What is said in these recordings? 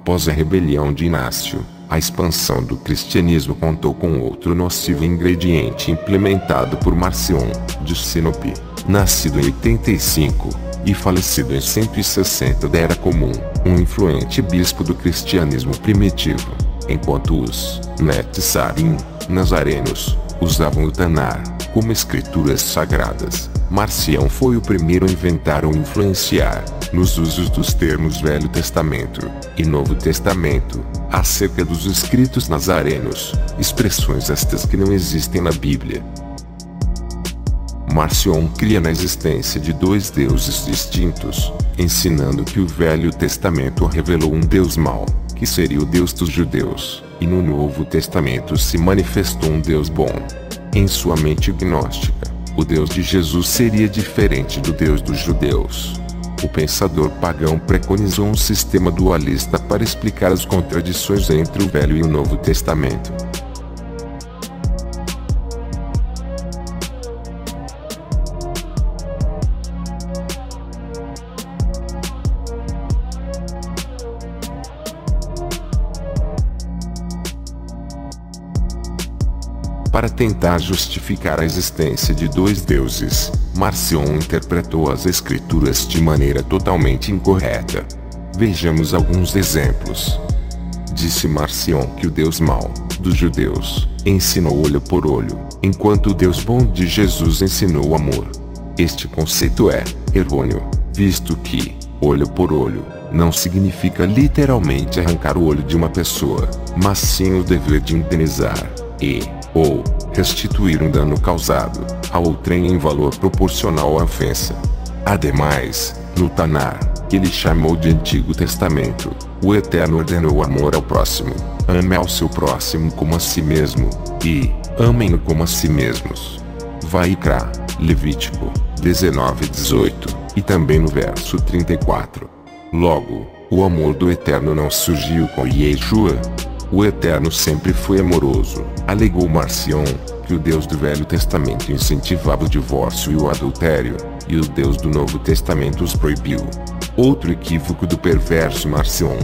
Após a rebelião de Inácio, a expansão do cristianismo contou com outro nocivo ingrediente implementado por Marcion, de Sinope, nascido em 85, e falecido em 160 da Era Comum, um influente bispo do cristianismo primitivo. Enquanto os Netzarim, nazarenos, usavam o Tanar como escrituras sagradas, Marcion foi o primeiro a inventar ou influenciar, nos usos dos termos Velho Testamento e Novo Testamento, acerca dos escritos nazarenos, expressões estas que não existem na Bíblia. Marcion cria na existência de dois deuses distintos, ensinando que o Velho Testamento revelou um Deus mau, que seria o Deus dos judeus, e no Novo Testamento se manifestou um Deus bom. Em sua mente gnóstica, o Deus de Jesus seria diferente do Deus dos judeus. O pensador pagão preconizou um sistema dualista para explicar as contradições entre o Velho e o Novo Testamento. Para tentar justificar a existência de dois deuses, Marcion interpretou as escrituras de maneira totalmente incorreta. Vejamos alguns exemplos. Disse Marcion que o Deus mau, dos judeus, ensinou olho por olho, enquanto o Deus bom de Jesus ensinou amor. Este conceito é errôneo, visto que, olho por olho, não significa literalmente arrancar o olho de uma pessoa, mas sim o dever de indenizar, ou restituir um dano causado a outrem em valor proporcional à ofensa. Ademais, no Tanar, que ele chamou de Antigo Testamento, o Eterno ordenou amor ao próximo, ame ao seu próximo como a si mesmo, e amem-no como a si mesmos. Vaikra, Levítico 19:18, e também no verso 34. Logo, o amor do Eterno não surgiu com Yeshua. O Eterno sempre foi amoroso, alegou Marcion, que o Deus do Velho Testamento incentivava o divórcio e o adultério, e o Deus do Novo Testamento os proibiu. Outro equívoco do perverso Marcion.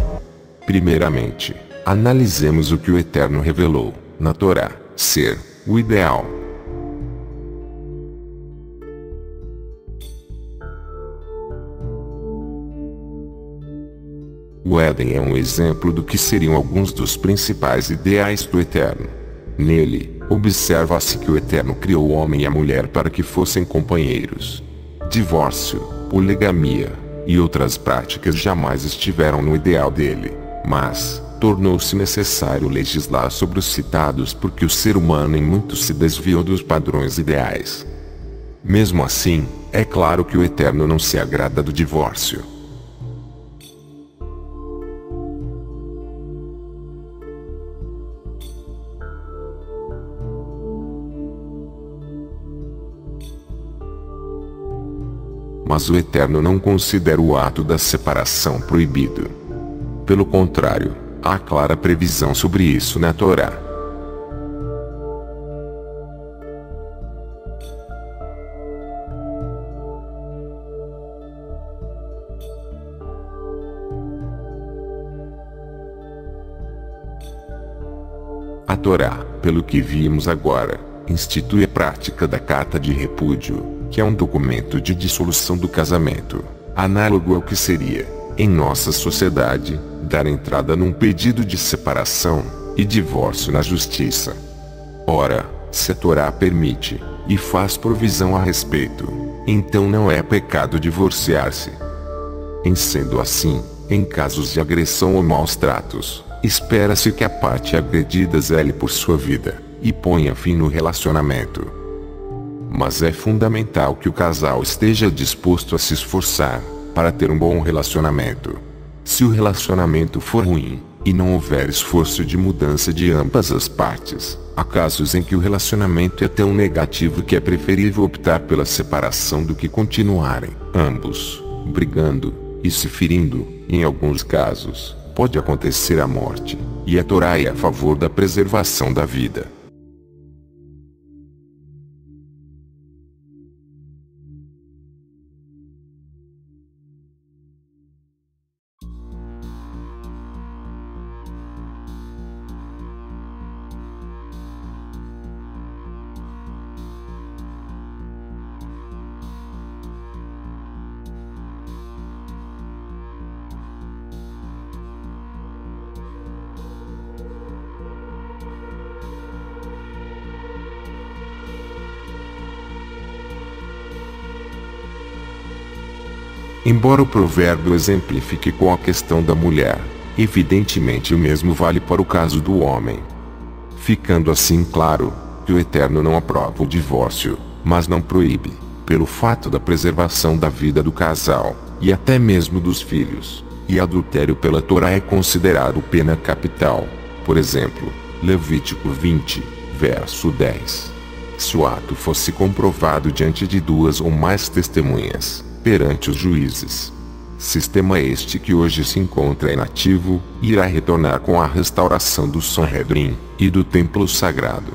Primeiramente, analisemos o que o Eterno revelou, na Torá, ser o ideal. O Éden é um exemplo do que seriam alguns dos principais ideais do Eterno. Nele, observa-se que o Eterno criou o homem e a mulher para que fossem companheiros. Divórcio, poligamia e outras práticas jamais estiveram no ideal dele, mas tornou-se necessário legislar sobre os citados porque o ser humano em muito se desviou dos padrões ideais. Mesmo assim, é claro que o Eterno não se agrada do divórcio. Mas o Eterno não considera o ato da separação proibido. Pelo contrário, há clara previsão sobre isso na Torá. A Torá, pelo que vimos agora, institui a prática da carta de repúdio, que é um documento de dissolução do casamento, análogo ao que seria, em nossa sociedade, dar entrada num pedido de separação e divórcio na justiça. Ora, se a Torá permite e faz provisão a respeito, então não é pecado divorciar-se. Em sendo assim, em casos de agressão ou maus tratos, espera-se que a parte agredida zele por sua vida e ponha fim no relacionamento. Mas é fundamental que o casal esteja disposto a se esforçar para ter um bom relacionamento. Se o relacionamento for ruim, e não houver esforço de mudança de ambas as partes, há casos em que o relacionamento é tão negativo que é preferível optar pela separação do que continuarem, ambos, brigando e se ferindo. Em alguns casos, pode acontecer a morte, e a Torá é a favor da preservação da vida. Embora o provérbio exemplifique com a questão da mulher, evidentemente o mesmo vale para o caso do homem. Ficando assim claro, que o Eterno não aprova o divórcio, mas não proíbe, pelo fato da preservação da vida do casal, e até mesmo dos filhos, e adultério pela Torá é considerado pena capital. Por exemplo, Levítico 20, verso 10. Se o ato fosse comprovado diante de 2 ou mais testemunhas, perante os juízes. Sistema este que hoje se encontra inativo, e irá retornar com a restauração do Sanhedrin, e do templo sagrado.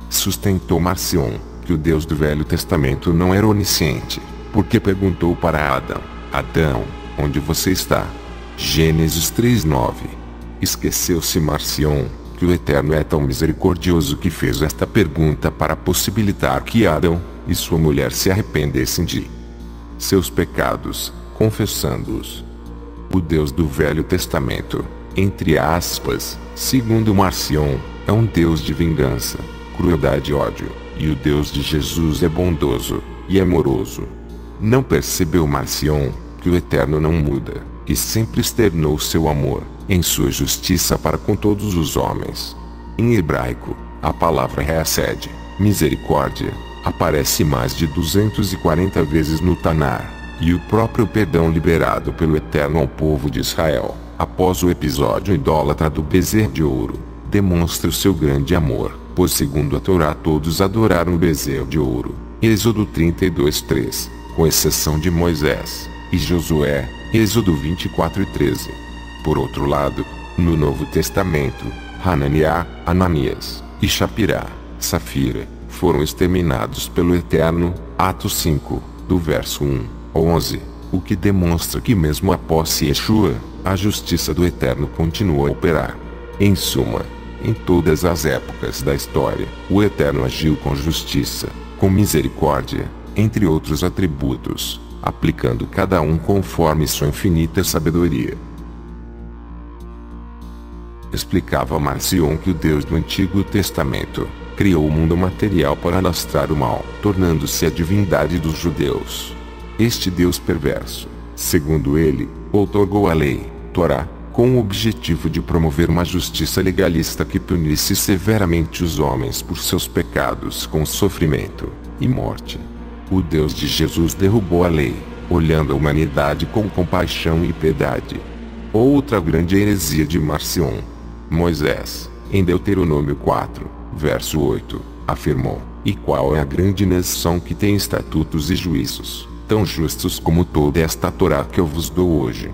Sustentou Marcion, que o Deus do Velho Testamento não era onisciente, porque perguntou para Adão: Adão, onde você está? Gênesis 3:9. Esqueceu-se Marcion, que o Eterno é tão misericordioso que fez esta pergunta para possibilitar que Adão e sua mulher se arrependessem de seus pecados, confessando-os. O Deus do Velho Testamento, entre aspas, segundo Marcion, é um Deus de vingança, crueldade e ódio, e o Deus de Jesus é bondoso e amoroso. Não percebeu Marcion que o Eterno não muda, e sempre externou seu amor, em sua justiça para com todos os homens. Em hebraico, a palavra hesed, misericórdia, aparece mais de 240 vezes no Tanar, e o próprio perdão liberado pelo Eterno ao povo de Israel, após o episódio idólatra do bezerro de ouro, demonstra o seu grande amor, pois segundo a Torá todos adoraram o bezerro de ouro. Êxodo 32:3, com exceção de Moisés e Josué, Êxodo 24:13. Por outro lado, no Novo Testamento, Hananiah, Ananias e Shapirá, Safira, foram exterminados pelo Eterno, Atos 5, do verso 1 ao 11, o que demonstra que mesmo após Yeshua, a justiça do Eterno continua a operar. Em suma, em todas as épocas da história, o Eterno agiu com justiça, com misericórdia, entre outros atributos, aplicando cada um conforme sua infinita sabedoria. Explicava Marcion que o Deus do Antigo Testamento criou o mundo material para alastrar o mal, tornando-se a divindade dos judeus. Este Deus perverso, segundo ele, outorgou a lei, Torá, com o objetivo de promover uma justiça legalista que punisse severamente os homens por seus pecados com sofrimento e morte. O Deus de Jesus derrubou a lei, olhando a humanidade com compaixão e piedade. Outra grande heresia de Marcion. Moisés, em Deuteronômio 4, verso 8, afirmou: E qual é a grande nação que tem estatutos e juízos, tão justos como toda esta Torá que eu vos dou hoje?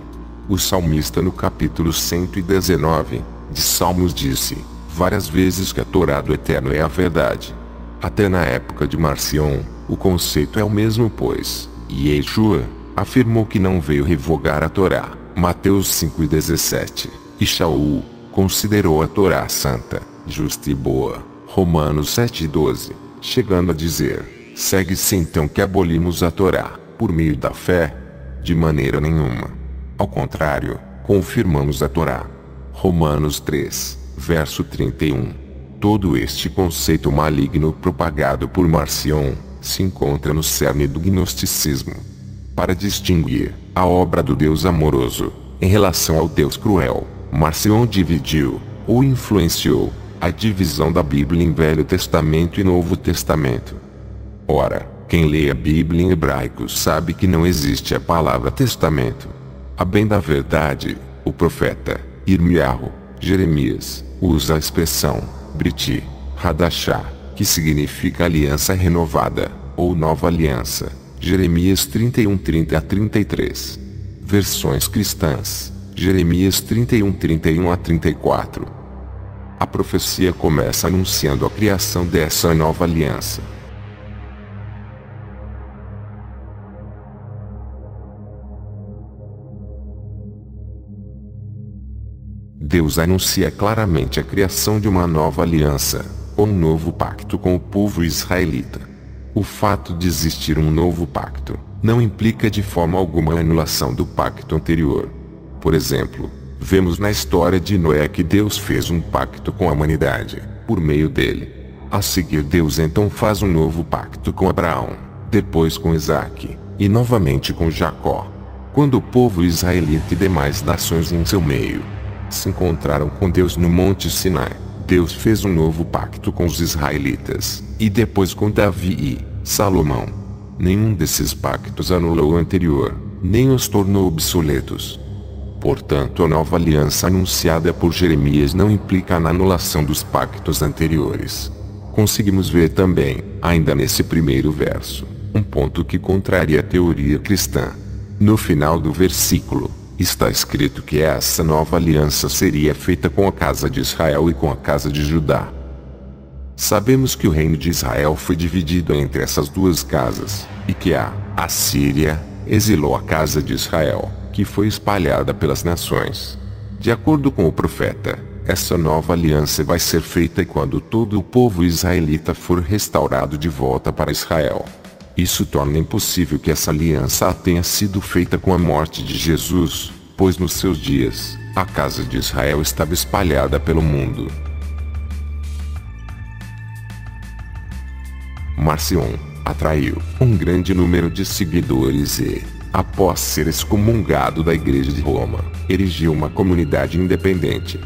O salmista no capítulo 119, de Salmos disse, várias vezes que a Torá do Eterno é a verdade. Até na época de Marcion, o conceito é o mesmo pois, Yeshua, afirmou que não veio revogar a Torá, Mateus 5:17, e Shaul, considerou a Torá santa, justa e boa, Romanos 7:12, chegando a dizer, segue-se então que abolimos a Torá, por meio da fé? De maneira nenhuma. Ao contrário, confirmamos a Torá. Romanos 3, verso 31. Todo este conceito maligno propagado por Marcion, se encontra no cerne do gnosticismo. Para distinguir a obra do Deus amoroso, em relação ao Deus cruel, Marcion dividiu, ou influenciou, a divisão da Bíblia em Velho Testamento e Novo Testamento. Ora, quem lê a Bíblia em hebraico sabe que não existe a palavra testamento. A bem da verdade, o profeta Irmiarro, Jeremias, usa a expressão Briti, Hadashah, que significa aliança renovada, ou nova aliança, Jeremias 31:30-33. Versões cristãs, Jeremias 31:31-34. A profecia começa anunciando a criação dessa nova aliança. Deus anuncia claramente a criação de uma nova aliança, ou um novo pacto com o povo israelita. O fato de existir um novo pacto, não implica de forma alguma a anulação do pacto anterior. Por exemplo, vemos na história de Noé que Deus fez um pacto com a humanidade, por meio dele. A seguir Deus então faz um novo pacto com Abraão, depois com Isaque, e novamente com Jacó. Quando o povo israelita e demais nações em seu meio se encontraram com Deus no Monte Sinai, Deus fez um novo pacto com os israelitas, e depois com Davi e Salomão. Nenhum desses pactos anulou o anterior, nem os tornou obsoletos. Portanto, a nova aliança anunciada por Jeremias não implica na anulação dos pactos anteriores. Conseguimos ver também, ainda nesse primeiro verso, um ponto que contraria a teoria cristã. No final do versículo, está escrito que essa nova aliança seria feita com a casa de Israel e com a casa de Judá. Sabemos que o reino de Israel foi dividido entre essas duas casas, e que a Assíria exilou a casa de Israel, que foi espalhada pelas nações. De acordo com o profeta, essa nova aliança vai ser feita quando todo o povo israelita for restaurado de volta para Israel. Isso torna impossível que essa aliança tenha sido feita com a morte de Jesus, pois nos seus dias, a casa de Israel estava espalhada pelo mundo. Marcion atraiu um grande número de seguidores e, após ser excomungado da Igreja de Roma, erigiu uma comunidade independente.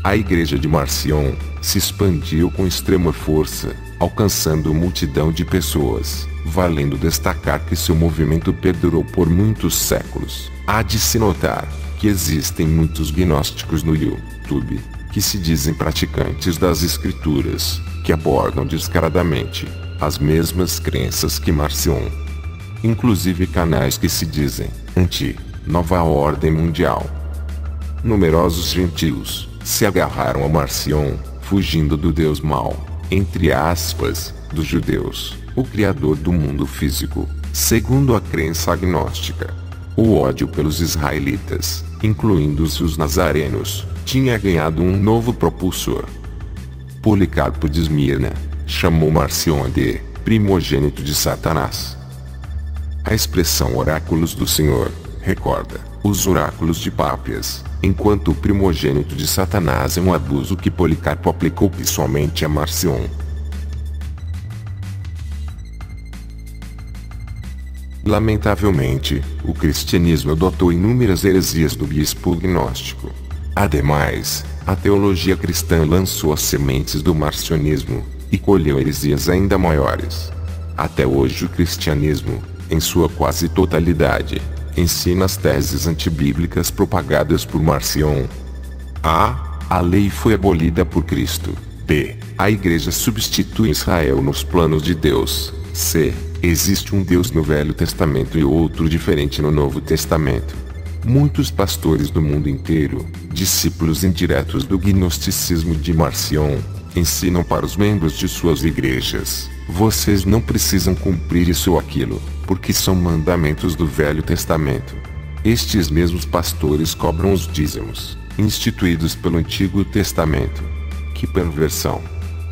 A Igreja de Marcion se expandiu com extrema força, alcançando multidão de pessoas, valendo destacar que seu movimento perdurou por muitos séculos. Há de se notar que existem muitos gnósticos no YouTube, que se dizem praticantes das Escrituras, que abordam descaradamente as mesmas crenças que Marcion. Inclusive canais que se dizem anti-nova ordem mundial. Numerosos gentios se agarraram a Marcion, fugindo do Deus mau, entre aspas, dos judeus, o criador do mundo físico, segundo a crença agnóstica. O ódio pelos israelitas, incluindo-se os nazarenos, tinha ganhado um novo propulsor. Policarpo de Esmirna chamou Marcion de primogênito de Satanás. A expressão oráculos do Senhor recorda os oráculos de Pápias, enquanto o primogênito de Satanás é um abuso que Policarpo aplicou pessoalmente a Marcion. Lamentavelmente, o cristianismo adotou inúmeras heresias do bispo gnóstico. Ademais, a teologia cristã lançou as sementes do marcionismo e colheu heresias ainda maiores. Até hoje o cristianismo, em sua quase totalidade, ensina as teses antibíblicas propagadas por Marcion. A lei foi abolida por Cristo. B. A igreja substitui Israel nos planos de Deus. C. Existe um Deus no Velho Testamento e outro diferente no Novo Testamento. Muitos pastores do mundo inteiro, discípulos indiretos do gnosticismo de Marcion, ensinam para os membros de suas igrejas: vocês não precisam cumprir isso ou aquilo, porque são mandamentos do Velho Testamento. Estes mesmos pastores cobram os dízimos, instituídos pelo Antigo Testamento. Que perversão!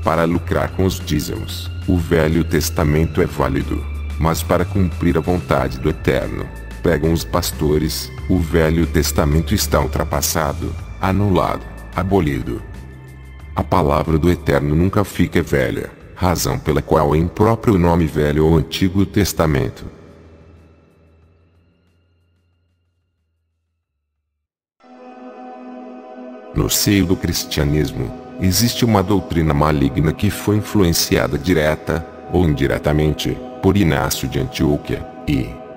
Para lucrar com os dízimos, o Velho Testamento é válido, mas para cumprir a vontade do Eterno, pegam os pastores, o Velho Testamento está ultrapassado, anulado, abolido. A palavra do Eterno nunca fica velha, razão pela qual é impróprio o nome Velho ou Antigo Testamento. No seio do cristianismo, existe uma doutrina maligna que foi influenciada direta, ou indiretamente, por Inácio de Antioquia,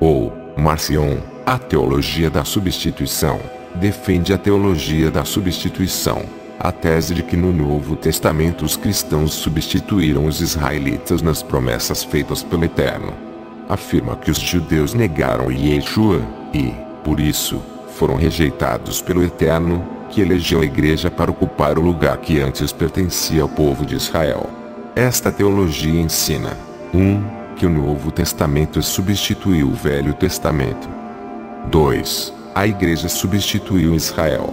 ou Marcion. A teologia da substituição defende a teologia da substituição, a tese de que no Novo Testamento os cristãos substituíram os israelitas nas promessas feitas pelo Eterno. Afirma que os judeus negaram Yeshua, e, por isso, foram rejeitados pelo Eterno, que elegeu a igreja para ocupar o lugar que antes pertencia ao povo de Israel. Esta teologia ensina: 1. Que o Novo Testamento substituiu o Velho Testamento. 2. A igreja substituiu Israel.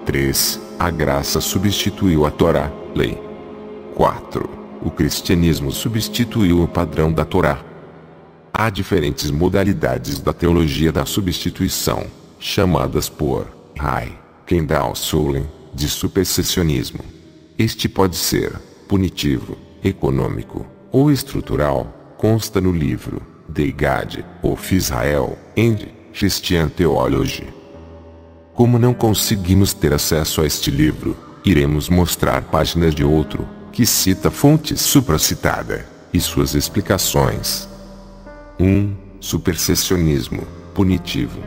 3. A graça substituiu a Torá, lei. 4. O cristianismo substituiu o padrão da Torá. Há diferentes modalidades da teologia da substituição, chamadas por Kendall Solem, de supersessionismo. Este pode ser punitivo, econômico ou estrutural, consta no livro The God of Israel and Christian Theology. Como não conseguimos ter acesso a este livro, iremos mostrar páginas de outro, que cita fontes supracitada, e suas explicações. 1. Supersessionismo punitivo.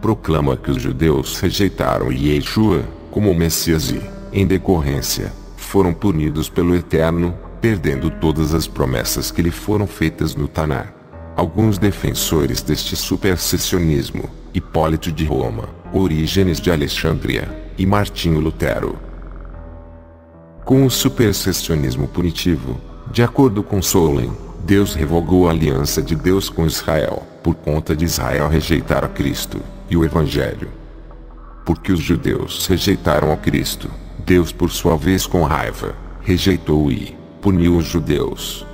Proclama que os judeus rejeitaram Yeshua como o Messias e, em decorrência, foram punidos pelo Eterno, perdendo todas as promessas que lhe foram feitas no Tanar. Alguns defensores deste supersessionismo, Hipólito de Roma, Orígenes de Alexandria, e Martinho Lutero. Com o supersessionismo punitivo, de acordo com Solem, Deus revogou a aliança de Deus com Israel, por conta de Israel rejeitar a Cristo e o Evangelho. Porque os judeus rejeitaram a Cristo, Deus por sua vez com raiva, rejeitou e puniu os judeus.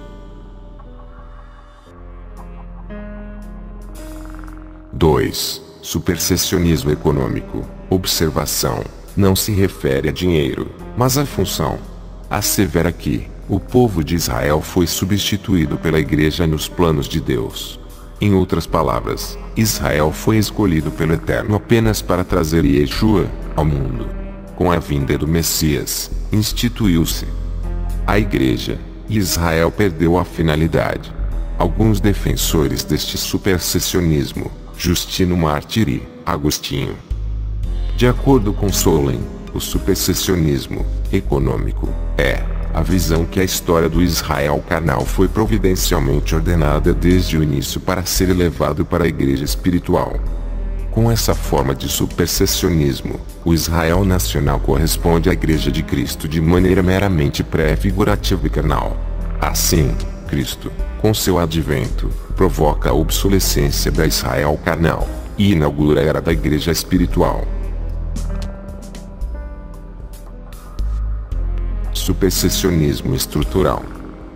2. Supersessionismo econômico. Observação: não se refere a dinheiro, mas à função. Assevera que o povo de Israel foi substituído pela igreja nos planos de Deus. Em outras palavras, Israel foi escolhido pelo Eterno apenas para trazer Yeshua ao mundo. Com a vinda do Messias, instituiu-se a igreja, e Israel perdeu a finalidade. Alguns defensores deste supersessionismo, Justino Mártir e Agostinho. De acordo com Solem, o supersessionismo econômico é a visão que a história do Israel carnal foi providencialmente ordenada desde o início para ser elevado para a igreja espiritual. Com essa forma de supersessionismo, o Israel nacional corresponde à igreja de Cristo de maneira meramente pré-figurativa e carnal. Assim, Cristo, com seu advento, provoca a obsolescência da Israel carnal e inaugura a era da igreja espiritual. Supersessionismo estrutural.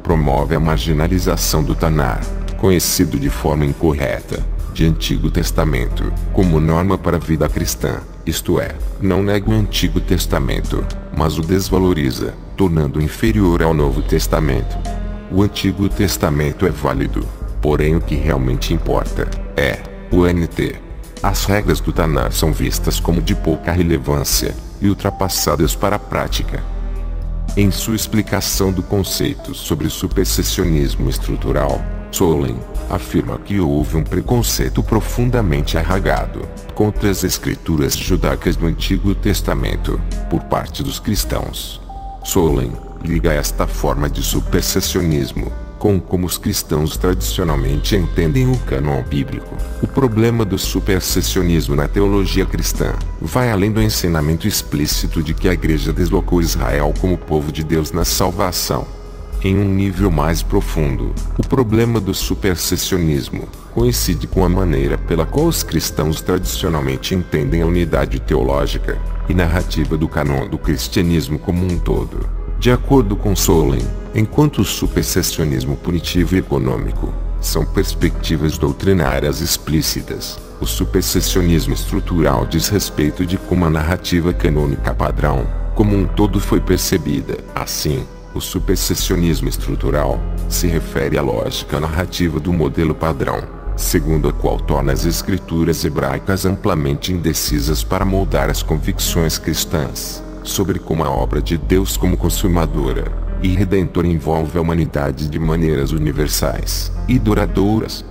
Promove a marginalização do Tanar, conhecido de forma incorreta, de Antigo Testamento, como norma para a vida cristã, isto é, não nega o Antigo Testamento, mas o desvaloriza, tornando-o inferior ao Novo Testamento. O Antigo Testamento é válido, porém o que realmente importa é o NT. As regras do Tanar são vistas como de pouca relevância e ultrapassadas para a prática. Em sua explicação do conceito sobre supersessionismo estrutural, Solem afirma que houve um preconceito profundamente arraigado contra as escrituras judaicas do Antigo Testamento, por parte dos cristãos. Solem liga esta forma de supersessionismo com como os cristãos tradicionalmente entendem o cânon bíblico. O problema do supersessionismo na teologia cristã vai além do ensinamento explícito de que a igreja deslocou Israel como povo de Deus na salvação. Em um nível mais profundo, o problema do supersessionismo coincide com a maneira pela qual os cristãos tradicionalmente entendem a unidade teológica e narrativa do cânon do cristianismo como um todo. De acordo com Solem, enquanto o supersessionismo punitivo e econômico são perspectivas doutrinárias explícitas, o supersessionismo estrutural diz respeito de como a narrativa canônica padrão, como um todo, foi percebida. Assim, o supersessionismo estrutural se refere à lógica narrativa do modelo padrão, segundo a qual torna as escrituras hebraicas amplamente indecisas para moldar as convicções cristãs sobre como a obra de Deus como consumadora e redentora envolve a humanidade de maneiras universais e duradouras.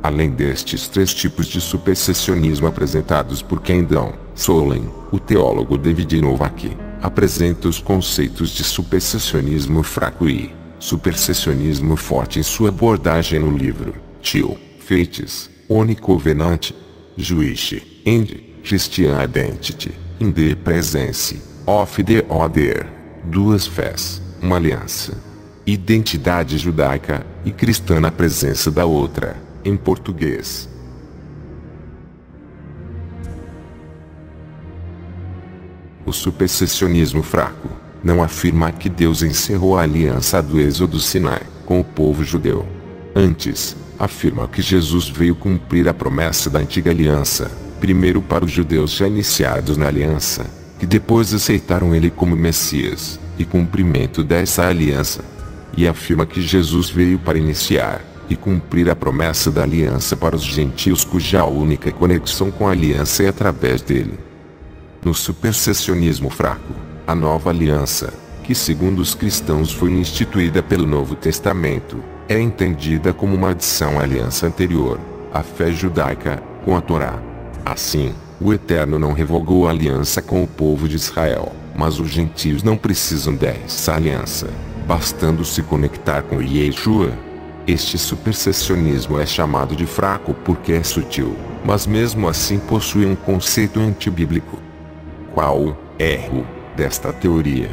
Além destes três tipos de supersessionismo apresentados por Kendall, Solem, o teólogo David Novak, apresenta os conceitos de supersessionismo fraco e supersessionismo forte em sua abordagem no livro Two Faiths, One Covenant, Jewish and Christian Identity, in the Presence of the Other, Duas Fés, uma aliança, identidade judaica e cristã na presença da outra, em português. O supersessionismo fraco não afirma que Deus encerrou a aliança do Êxodo Sinai com o povo judeu. Antes, afirma que Jesus veio cumprir a promessa da antiga aliança, primeiro para os judeus já iniciados na aliança, que depois aceitaram ele como Messias, e cumprimento dessa aliança. E afirma que Jesus veio para iniciar e cumprir a promessa da aliança para os gentios, cuja única conexão com a aliança é através dele. No supersessionismo fraco, a nova aliança, que segundo os cristãos foi instituída pelo Novo Testamento, é entendida como uma adição à aliança anterior, a fé judaica, com a Torá. Assim, o Eterno não revogou a aliança com o povo de Israel, mas os gentios não precisam dessa aliança, bastando se conectar com Yeshua. Este supersessionismo é chamado de fraco porque é sutil, mas mesmo assim possui um conceito antibíblico. Qual o erro desta teoria?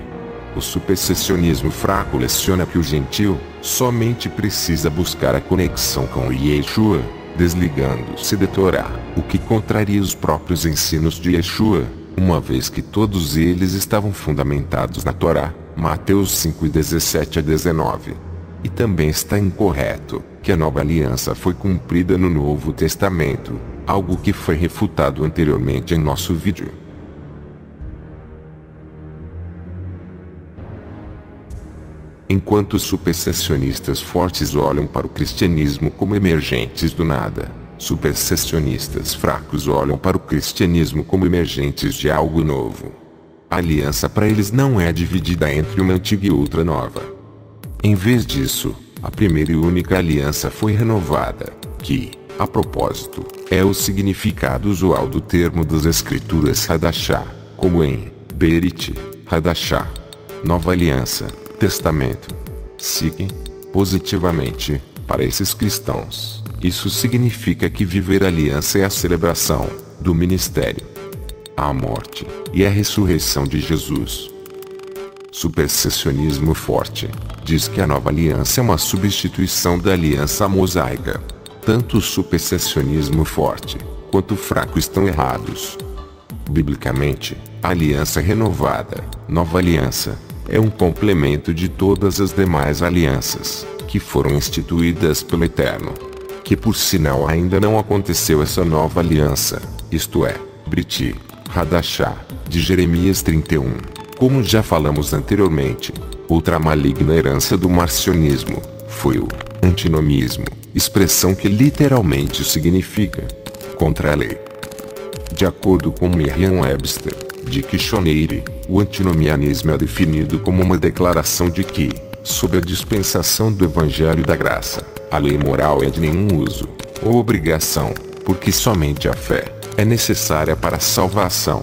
O supersessionismo fraco leciona que o gentio somente precisa buscar a conexão com Yeshua, desligando-se da Torá, o que contraria os próprios ensinos de Yeshua, uma vez que todos eles estavam fundamentados na Torá, Mateus 5:17-19. E também está incorreto que a nova aliança foi cumprida no Novo Testamento, algo que foi refutado anteriormente em nosso vídeo. Enquanto os supersessionistas fortes olham para o cristianismo como emergentes do nada, supersessionistas fracos olham para o cristianismo como emergentes de algo novo. A aliança para eles não é dividida entre uma antiga e outra nova. Em vez disso, a primeira e única aliança foi renovada, que, a propósito, é o significado usual do termo das Escrituras Hadashá, como em Berit, Hadashá, Nova Aliança, Testamento. Sigue, positivamente, para esses cristãos, isso significa que viver a aliança é a celebração do ministério, a morte e a ressurreição de Jesus. Supersessionismo forte diz que a nova aliança é uma substituição da aliança mosaica. Tanto o supersessionismo forte quanto o fraco estão errados. Biblicamente, a aliança renovada, nova aliança, é um complemento de todas as demais alianças que foram instituídas pelo Eterno. Que por sinal ainda não aconteceu essa nova aliança, isto é, Brit Hadashá, de Jeremias 31. Como já falamos anteriormente, outra maligna herança do marcionismo foi o antinomismo, expressão que literalmente significa contra a lei. De acordo com Merriam-Webster Dictionary, o antinomianismo é definido como uma declaração de que, sob a dispensação do Evangelho da Graça, a lei moral é de nenhum uso ou obrigação, porque somente a fé é necessária para a salvação.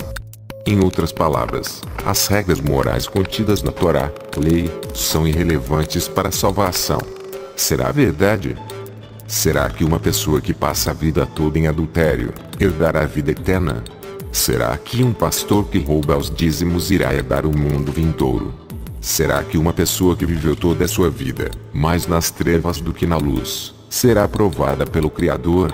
Em outras palavras, as regras morais contidas na Torá, lei, são irrelevantes para a salvação. Será verdade? Será que uma pessoa que passa a vida toda em adultério herdará a vida eterna? Será que um pastor que rouba os dízimos irá herdar o mundo vindouro? Será que uma pessoa que viveu toda a sua vida mais nas trevas do que na luz será aprovada pelo Criador?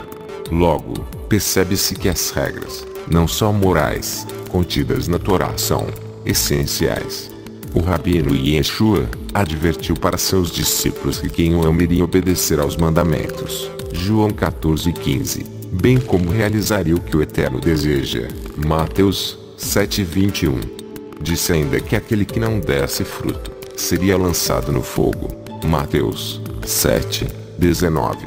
Logo, percebe-se que as regras, não só morais, contidas na Torá são essenciais. O Rabino Yeshua advertiu para seus discípulos que quem o ama iria obedecer aos mandamentos, João 14:15, bem como realizaria o que o Eterno deseja, Mateus 7:21. Disse ainda que aquele que não desse fruto seria lançado no fogo, Mateus 7:19.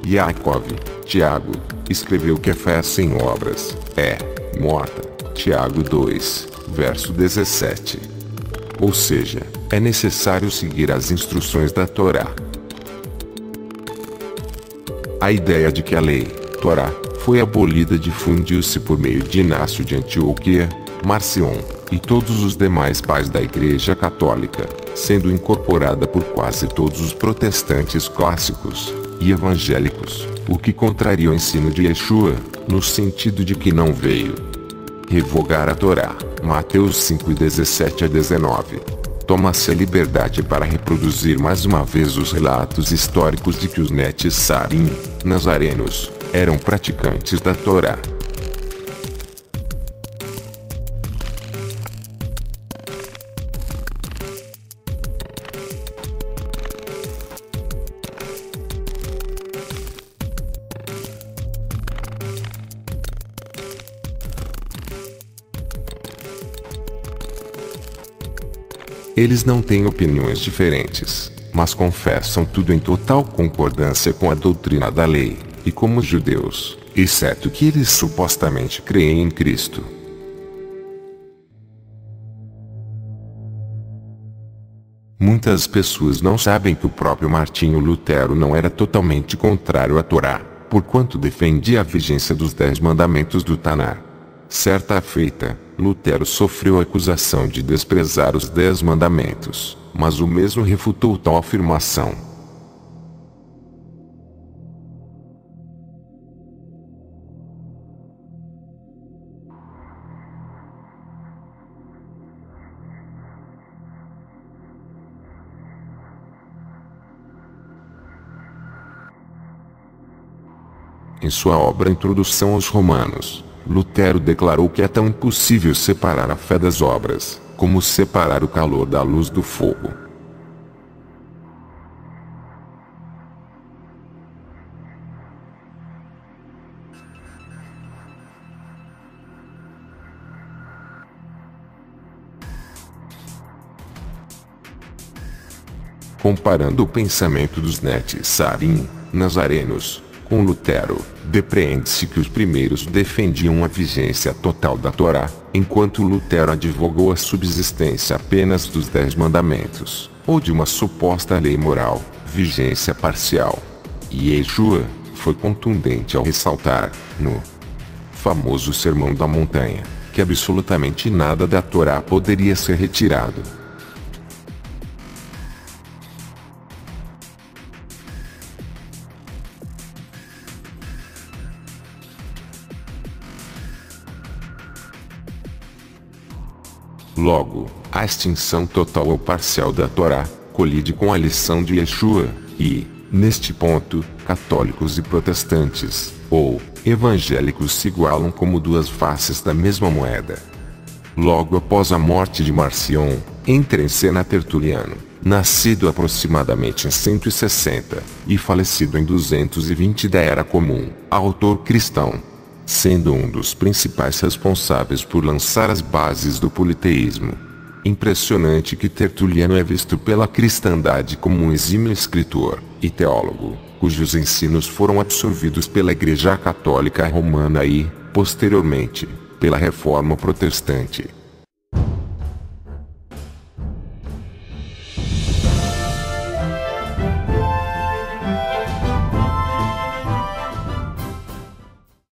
Yaakov, Tiago, escreveu que a fé sem obras é morta, Tiago 2, verso 17. Ou seja, é necessário seguir as instruções da Torá. A ideia de que a lei, Torá, foi abolida difundiu-se por meio de Inácio de Antioquia, Marcion, e todos os demais pais da Igreja Católica, sendo incorporada por quase todos os protestantes clássicos e evangélicos, o que contraria o ensino de Yeshua, no sentido de que não veio revogar a Torá, Mateus 5:17-19. Toma-se a liberdade para reproduzir mais uma vez os relatos históricos de que os Netzarim, nazarenos, eram praticantes da Torá. Eles não têm opiniões diferentes, mas confessam tudo em total concordância com a doutrina da lei, e como os judeus, exceto que eles supostamente creem em Cristo. Muitas pessoas não sabem que o próprio Martinho Lutero não era totalmente contrário à Torá, porquanto defendia a vigência dos 10 mandamentos do Taná. Certa feita, Lutero sofreu a acusação de desprezar os 10 mandamentos, mas o mesmo refutou tal afirmação. Em sua obra Introdução aos Romanos, Lutero declarou que é tão impossível separar a fé das obras, como separar o calor da luz do fogo. Comparando o pensamento dos Netzarim, nazarenos, com Lutero, depreende-se que os primeiros defendiam a vigência total da Torá, enquanto Lutero advogou a subsistência apenas dos 10 mandamentos, ou de uma suposta lei moral, vigência parcial. E Yeshua foi contundente ao ressaltar, no famoso Sermão da Montanha, que absolutamente nada da Torá poderia ser retirado. Logo, a extinção total ou parcial da Torá colide com a lição de Yeshua, e, neste ponto, católicos e protestantes, ou evangélicos se igualam como duas faces da mesma moeda. Logo após a morte de Marcion, entra em cena Tertuliano, nascido aproximadamente em 160, e falecido em 220 da Era Comum, autor cristão, sendo um dos principais responsáveis por lançar as bases do politeísmo. Impressionante que Tertuliano é visto pela cristandade como um exímio escritor e teólogo, cujos ensinos foram absorvidos pela Igreja Católica Romana e, posteriormente, pela Reforma Protestante.